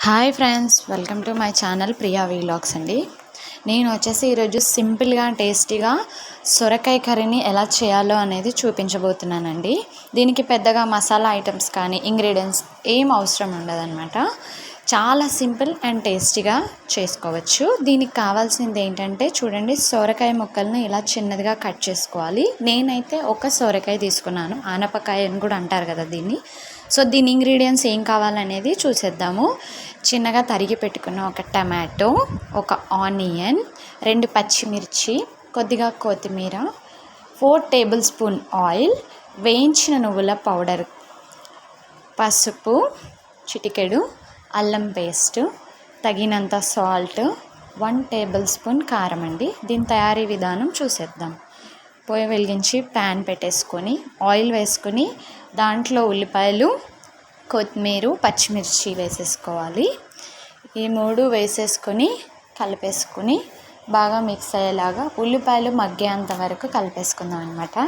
Hi friends, welcome to my channel Priya vlogs అండి. నేను వచ్చేసి ఈరోజు సింపుల్గా టేస్టీగా సొరకాయ కర్రీని ఎలా చేయాలో అనేది చూపించబోతున్నానండి. దీనికి పెద్దగా మసాలా ఐటమ్స్ కానీ ఇంగ్రీడియంట్స్ ఏం అవసరం ఉండదన్నమాట. చాలా సింపుల్ అండ్ టేస్టీగా చేసుకోవచ్చు. దీనికి కావాల్సింది ఏంటంటే చూడండి, సొరకాయ ముక్కల్ని ఇలా చిన్నదిగా కట్ చేసుకోవాలి. నేనైతే ఒక సొరకాయ తీసుకున్నాను, ఆనపకాయ అని కూడా అంటారు కదా దీన్ని. సో దీని ఇంగ్రీడియంట్స్ ఏం కావాలనేది చూసేద్దాము. చిన్నగా తరిగి పెట్టుకున్న ఒక టమాటో, ఒక ఆనియన్, 2 పచ్చిమిర్చి, కొద్దిగా కొత్తిమీర, 4 టేబుల్ స్పూన్ ఆయిల్, వేయించిన నువ్వుల పౌడర్, పసుపు చిటికెడు, అల్లం పేస్ట్, తగినంత సాల్ట్, 1 టేబుల్ స్పూన్ కారం అండి. దీని తయారీ విధానం చూసేద్దాం. పొయ్యి వెలిగించి ప్యాన్ పెట్టేసుకొని ఆయిల్ వేసుకొని దాంట్లో ఉల్లిపాయలు, కొత్తిమీర, పచ్చిమిర్చి వేసేసుకోవాలి. ఈ 3 వేసేసుకొని కలిపేసుకొని బాగా మిక్స్ అయ్యేలాగా ఉల్లిపాయలు మగ్గేంత వరకు కలిపేసుకుందాం అనమాట.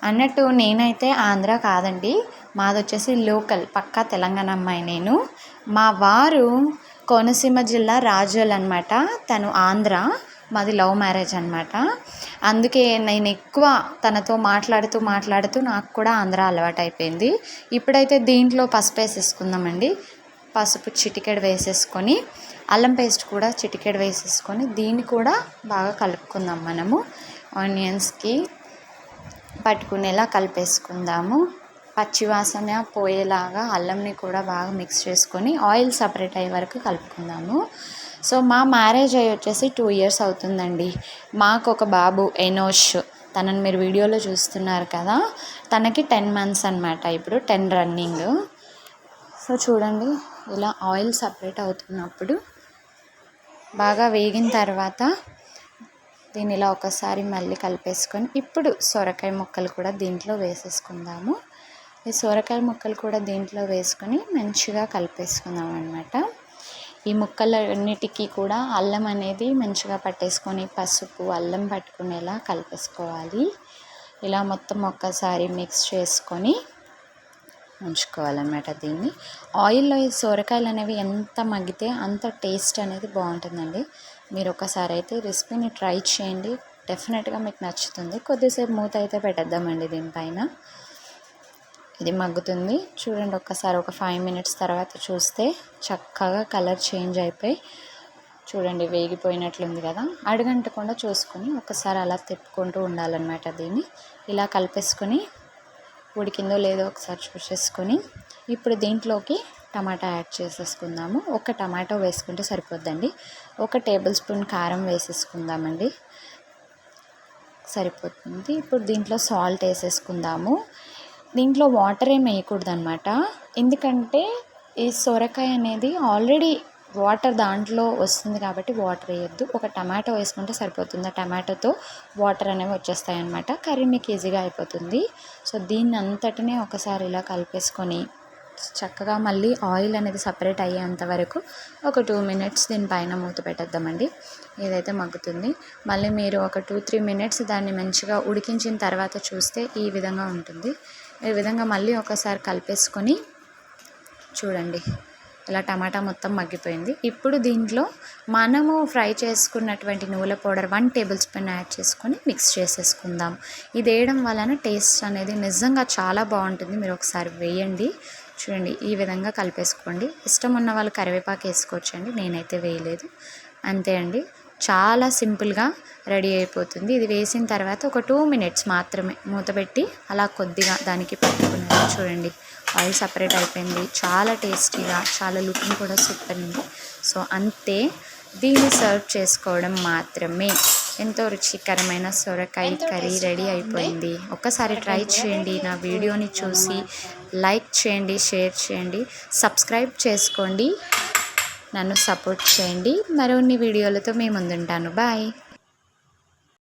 అన్నట్టు నేనైతే ఆంధ్ర కాదండి, మాది వచ్చేసి లోకల్ పక్కా తెలంగాణ అమ్మాయి. నేను మా వారు కోనసీమ జిల్లా రాజోల్ అనమాట, తను ఆంధ్ర. మాది లవ్ మ్యారేజ్ అనమాట. అందుకే నేను ఎక్కువ తనతో మాట్లాడుతూ నాకు కూడా ఆంధ్ర అలవాటు అయిపోయింది. ఇప్పుడైతే దీంట్లో పసుపు వేసేసుకుందామండి. పసుపు చిటికెడు వేసేసుకొని అల్లం పేస్ట్ కూడా చిటికెడు వేసేసుకొని దీన్ని కూడా బాగా కలుపుకుందాం. మనము ఆనియన్స్కి పట్టుకునేలా కలిపేసుకుందాము. పచ్చివాసన పోయేలాగా అల్లంని కూడా బాగా మిక్స్ చేసుకొని ఆయిల్ సపరేట్ అయ్యే వరకు కలుపుకుందాము. సో మా మ్యారేజ్ అయ్యి వచ్చేసి 2 ఇయర్స్ అవుతుందండి. మాకు ఒక బాబు ఎనోష్, తనని మీరు వీడియోలో చూస్తున్నారు కదా, తనకి 10 మంత్స్ అనమాట, ఇప్పుడు 10 రన్నింగ్. సో చూడండి, ఇలా ఆయిల్ సపరేట్ అవుతున్నప్పుడు బాగా వేగిన తర్వాత దీన్ని ఇలా ఒకసారి మళ్ళీ కలిపేసుకొని ఇప్పుడు సొరకాయ ముక్కలు కూడా దీంట్లో వేసేసుకుందాము. ఈ సొరకాయ ముక్కలు కూడా దీంట్లో వేసుకొని మంచిగా కలిపేసుకుందాం అనమాట. ఈ ముక్కలన్నిటికీ కూడా అల్లం అనేది మంచిగా పట్టేసుకొని పసుపు అల్లం పట్టుకునేలా కలిపేసుకోవాలి. ఇలా మొత్తం ఒక్కసారి మిక్స్ చేసుకొని ఉంచుకోవాలన్నమాట. దీన్ని ఆయిల్లో ఈ సొరకాయలు అనేవి ఎంత మగ్గితే అంత టేస్ట్ అనేది బాగుంటుందండి. మీరు ఒకసారి అయితే రెసిపీని ట్రై చేయండి, డెఫినెట్గా మీకు నచ్చుతుంది. కొద్దిసేపు మూత అయితే పెట్టేద్దామండి దీనిపైన. ఇది మగ్గుతుంది చూడండి. ఒక్కసారి ఒక 5 మినిట్స్ తర్వాత చూస్తే చక్కగా కలర్ చేంజ్ అయిపోయి చూడండి వేగిపోయినట్లుంది కదా. అడుగంటకుండా చూసుకొని ఒకసారి అలా తిప్పుకుంటూ ఉండాలన్నమాట. దీన్ని ఇలా కలిపేసుకొని ఉడికిందో లేదో ఒకసారి చూసేసుకొని ఇప్పుడు దీంట్లోకి టమాటా యాడ్ చేసేసుకుందాము. ఒక టమాటో వేసుకుంటే సరిపోద్దండి. 1 టేబుల్ స్పూన్ కారం వేసేసుకుందామండి, సరిపోతుంది. ఇప్పుడు దీంట్లో సాల్ట్ వేసేసుకుందాము. దీంట్లో వాటర్ ఏం వేయకూడదు అనమాట, ఎందుకంటే ఈ సొరకాయ అనేది ఆల్రెడీ వాటర్ దాంట్లో వస్తుంది కాబట్టి వాటర్ వేయొద్దు. ఒక టమాటో వేసుకుంటే సరిపోతుంది. ఆ టమాటోతో వాటర్ అనేవి వచ్చేస్తాయి అన్నమాట. కర్రీ మీకు ఈజీగా అయిపోతుంది. సో దీన్ని అంతటినే ఒకసారి ఇలా కలిపేసుకొని చక్కగా మళ్ళీ ఆయిల్ అనేది సపరేట్ అయ్యేంత వరకు ఒక 2 మినిట్స్ దీనిపైన మూత పెట్టేద్దామండి. ఏదైతే మగ్గుతుంది. మళ్ళీ మీరు ఒక 2-3 మినిట్స్ దాన్ని మంచిగా ఉడికించిన తర్వాత చూస్తే ఈ విధంగా ఉంటుంది. ఈ విధంగా మళ్ళీ ఒకసారి కలిపేసుకొని చూడండి, ఇలా టమాటా మొత్తం మగ్గిపోయింది. ఇప్పుడు దీంట్లో మనము ఫ్రై చేసుకున్నటువంటి నువ్వుల పౌడర్ 1 టేబుల్ స్పూన్ యాడ్ చేసుకొని మిక్స్ చేసేసుకుందాం. ఇది వేయడం వలన టేస్ట్ అనేది నిజంగా చాలా బాగుంటుంది. మీరు ఒకసారి వేయండి. చూడండి, ఈ విధంగా కలిపేసుకోండి. ఇష్టం ఉన్న వాళ్ళు కరివేపాకు వేసుకోవచ్చండి, నేనైతే వేయలేదు. అంతే అండి, చాలా సింపుల్గా రెడీ అయిపోతుంది. ఇది వేసిన తర్వాత ఒక 2 మినిట్స్ మాత్రమే మూత పెట్టి అలా కొద్దిగా దానికి పట్టుకున్నది. చూడండి, ఆయిల్ సపరేట్ అయిపోయింది. చాలా టేస్టీగా, చాలా లుకింగ్ కూడా సూపర్ ఉంది. సో అంతే, దీన్ని సర్వ్ చేసుకోవడం మాత్రమే. ఎంతో రుచికరమైన సొరకాయ కర్రీ రెడీ అయిపోయింది. ఒక్కసారి ట్రై చేయండి. నా వీడియోని చూసి లైక్ చేయండి, షేర్ చేయండి, సబ్స్క్రైబ్ చేసుకోండి, నన్ను సపోర్ట్ చేయండి. మరిన్ని వీడియోలతో మీ ముందుంటాను. బాయ్.